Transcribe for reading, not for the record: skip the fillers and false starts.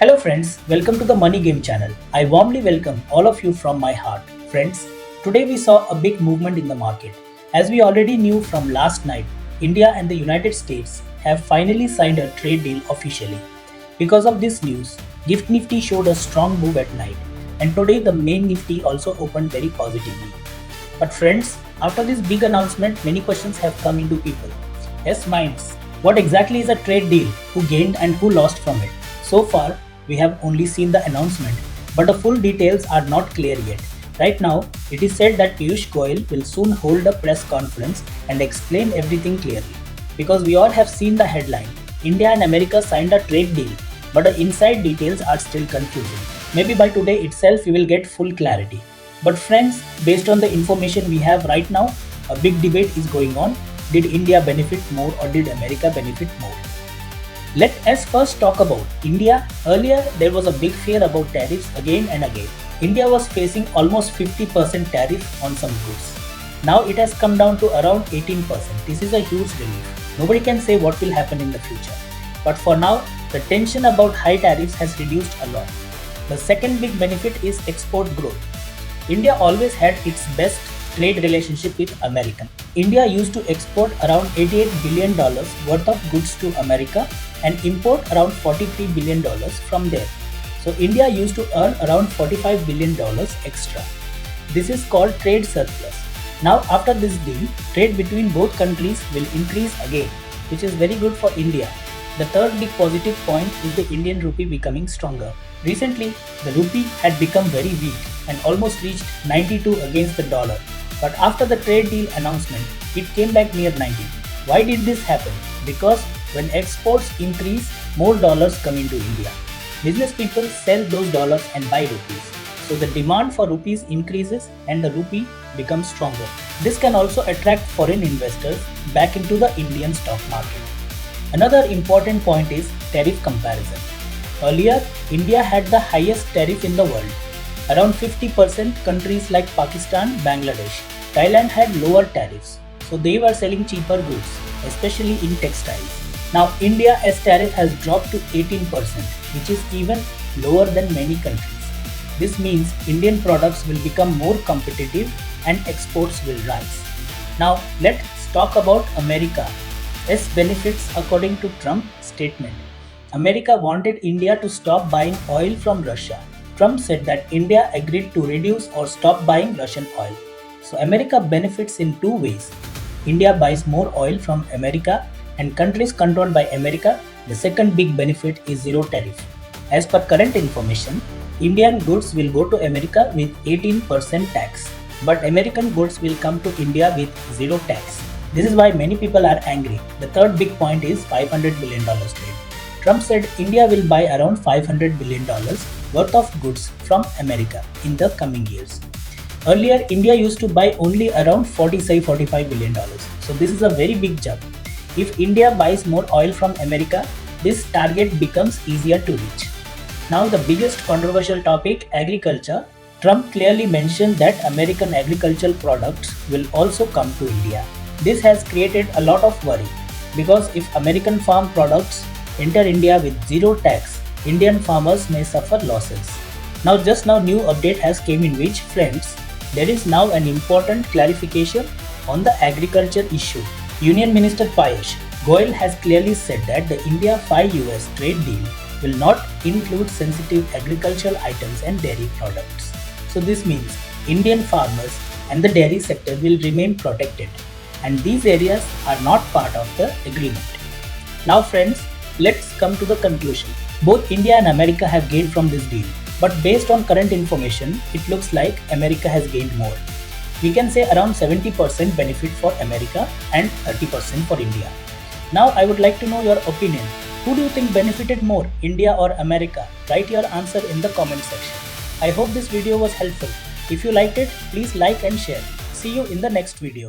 Hello friends, welcome to the Money Game channel. I warmly welcome all of you from my heart. Friends, today we saw a big movement in the market. As we already knew from last night, India and the United States have finally signed a trade deal officially. Because of this news, Gift Nifty showed a strong move at night, and today the main Nifty also opened very positively. But friends, after this big announcement, many questions have come into people. Yes, minds. What exactly is a trade deal? Who gained and who lost from it? So far, we have only seen the announcement, but the full details are not clear yet. Right now, it is said that Piyush Goyal will soon hold a press conference and explain everything clearly. Because we all have seen the headline, India and America signed a trade deal, but the inside details are still confusing. Maybe by today itself we will get full clarity. But friends, based on the information we have right now, a big debate is going on. Did India benefit more or did America benefit more? Let us first talk about India. Earlier, there was a big fear about tariffs again and again. India was facing almost 50% tariff on some goods. Now it has come down to around 18%. This is a huge relief. Nobody can say what will happen in the future. But for now, the tension about high tariffs has reduced a lot. The second big benefit is export growth. India always had its best trade relationship with America. India used to export around $88 billion worth of goods to America and import around $43 billion from there. So India used to earn around $45 billion extra. This is called trade surplus. Now after this deal, trade between both countries will increase again, which is very good for India. The third big positive point is the Indian rupee becoming stronger. Recently, the rupee had become very weak and almost reached 92 against the dollar. But after the trade deal announcement, it came back near 90. Why did this happen? Because when exports increase, more dollars come into India. Business people sell those dollars and buy rupees. So the demand for rupees increases and the rupee becomes stronger. This can also attract foreign investors back into the Indian stock market. Another important point is tariff comparison. Earlier, India had the highest tariff in the world. Around 50% countries like Pakistan, Bangladesh, Thailand had lower tariffs. So they were selling cheaper goods, especially in textiles. Now India's tariff has dropped to 18%, which is even lower than many countries. This means Indian products will become more competitive and exports will rise. Now let's talk about America. Its benefits according to Trump's statement. America wanted India to stop buying oil from Russia. Trump said that India agreed to reduce or stop buying Russian oil. So America benefits in two ways. India buys more oil from America and countries controlled by America, the second big benefit is zero tariff. As per current information, Indian goods will go to America with 18% tax, but American goods will come to India with zero tax. This is why many people are angry. The third big point is $500 billion trade. Trump said India will buy around $500 billion worth of goods from America in the coming years. Earlier, India used to buy only around $45 billion. So this is a very big jump. If India buys more oil from America, this target becomes easier to reach. Now the biggest controversial topic, agriculture. Trump clearly mentioned that American agricultural products will also come to India. This has created a lot of worry because if American farm products enter India with zero tax, Indian farmers may suffer losses. Now new update has came in which, friends, there is now an important clarification on the agriculture issue. Union Minister Piyush Goyal has clearly said that the India-5 US trade deal will not include sensitive agricultural items and dairy products. So this means Indian farmers and the dairy sector will remain protected, and these areas are not part of the agreement. Now friends, let's come to the conclusion. Both India and America have gained from this deal, but based on current information, it looks like America has gained more. We can say around 70% benefit for America and 30% for India. Now I would like to know your opinion. Who do you think benefited more, India or America? Write your answer in the comment section. I hope this video was helpful. If you liked it, please like and share. See you in the next video.